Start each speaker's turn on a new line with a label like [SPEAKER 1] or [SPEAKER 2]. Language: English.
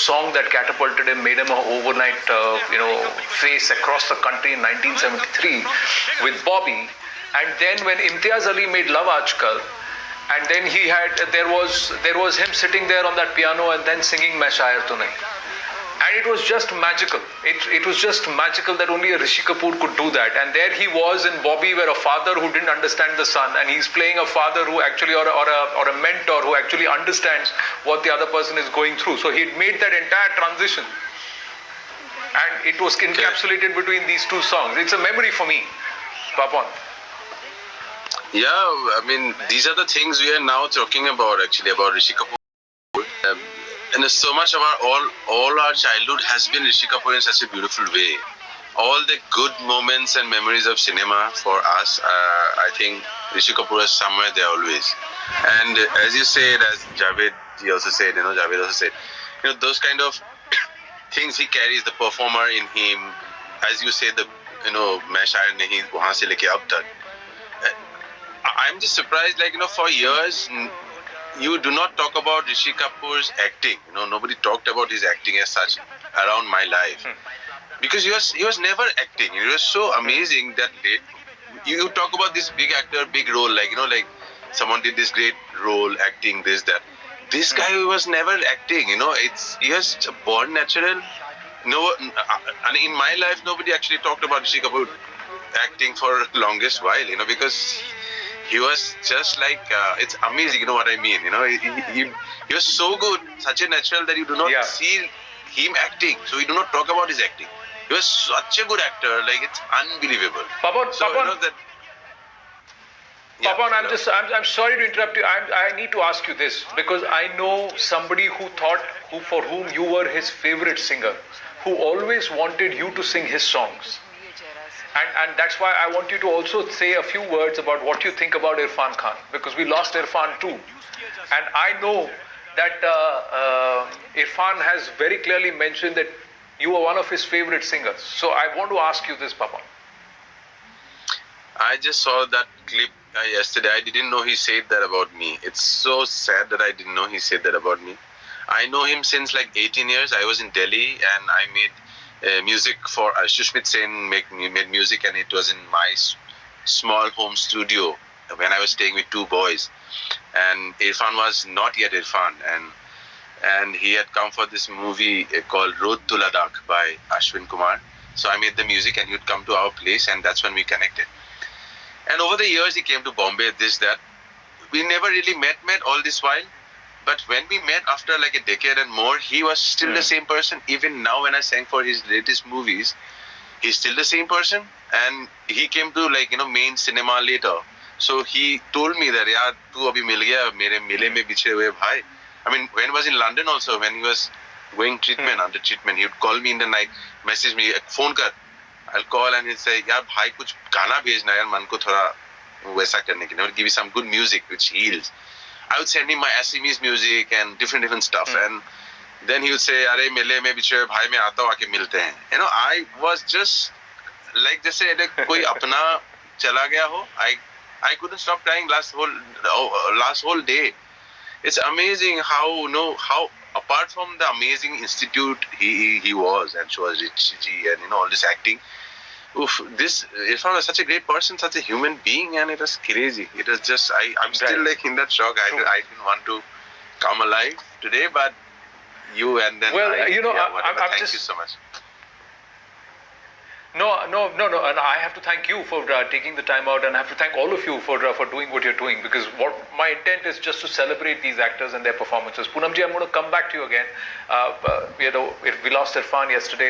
[SPEAKER 1] song that catapulted him, made him an overnight, face across the country in 1973 with Bobby. And then when Imtiaz Ali made Love Aajkal, and then there was him sitting there on that piano and then singing Main Shayar To Nahi. And it was just magical. It was just magical that only a Rishi Kapoor could do that. And there he was in Bobby, where a father who didn't understand the son, and he's playing a father who actually, or a mentor who actually understands what the other person is going through. So he made that entire transition. And it was encapsulated between these two songs. It's a memory for me, Papon.
[SPEAKER 2] Yeah, I mean, these are the things we are now talking about, actually, about Rishi Kapoor. And so much of all our childhood has been Rishi Kapoor in such a beautiful way. All the good moments and memories of cinema for us, I think Rishi Kapoor is somewhere there always. And as you said, as Javed also said, those kind of things he carries, the performer in him, as you say, Main Shayar Nahi, wahan se leke ab tak. I'm just surprised, for years, you do not talk about Rishi Kapoor's acting. Nobody talked about his acting as such around my life. Because he was never acting. It was so amazing that you talk about this big actor, big role, like someone did this great role, acting, this, that. This guy was never acting, he was born natural. No, in my life, nobody actually talked about Rishi Kapoor acting for the longest while, because he was just like, it's amazing, you know what I mean, he was so good, such a natural that you do not see him acting, so you do not talk about his acting. He was such a good actor, it's unbelievable.
[SPEAKER 1] Papon, I'm sorry to interrupt you. I need to ask you this, because I know somebody for whom you were his favorite singer, who always wanted you to sing his songs. And that's why I want you to also say a few words about what you think about Irrfan Khan, because we lost Irrfan too. And I know that Irrfan has very clearly mentioned that you are one of his favorite singers. So I want to ask you this, Papon.
[SPEAKER 2] I just saw that clip yesterday. I didn't know he said that about me. It's so sad that I didn't know he said that about me. I know him since 18 years. I was in Delhi and I made music for Sushmit Sen made music, and it was in my small home studio when I was staying with two boys. And Irrfan was not yet Irrfan, and he had come for this movie called Road to Ladakh by Ashwin Kumar. So I made the music and he would come to our place, and that's when we connected. And over the years he came to Bombay, this, that. We never really met all this while. But when we met after a decade and more, he was still the same person. Even now when I sang for his latest movies, he's still the same person. And he came to main cinema later. So he told me that, yaar, tu abhi mil gaya, mere mile mein bichhe hue bhai. I mean, when he was in London also, when he was going under treatment, he would call me in the night, message me, phone kar. I'll call and he'll say, yaar bhai, kuch gana bhejna yaar, man ko thoda waisa karne ke liye. He'll give you some good music which heals. I would send him my Assamese music and different stuff, and then he would say, "Are mile mein bichhe bhai, main aata hu, aake milte hain." I was just like jaise koi apna chala gaya ho. I couldn't stop crying last whole day. It's amazing how apart from the amazing institute he was, and so was Rishi and all this acting. This Irrfan was such a great person, such a human being, and it was crazy. It was just, I'm still in that shock. I didn't want to come alive today, but you and then
[SPEAKER 1] thank
[SPEAKER 2] you so much.
[SPEAKER 1] No, and I have to thank you for taking the time out, and I have to thank all of you for doing what you're doing, because what my intent is just to celebrate these actors and their performances. Poonamji, I'm going to come back to you again. We lost Irrfan yesterday.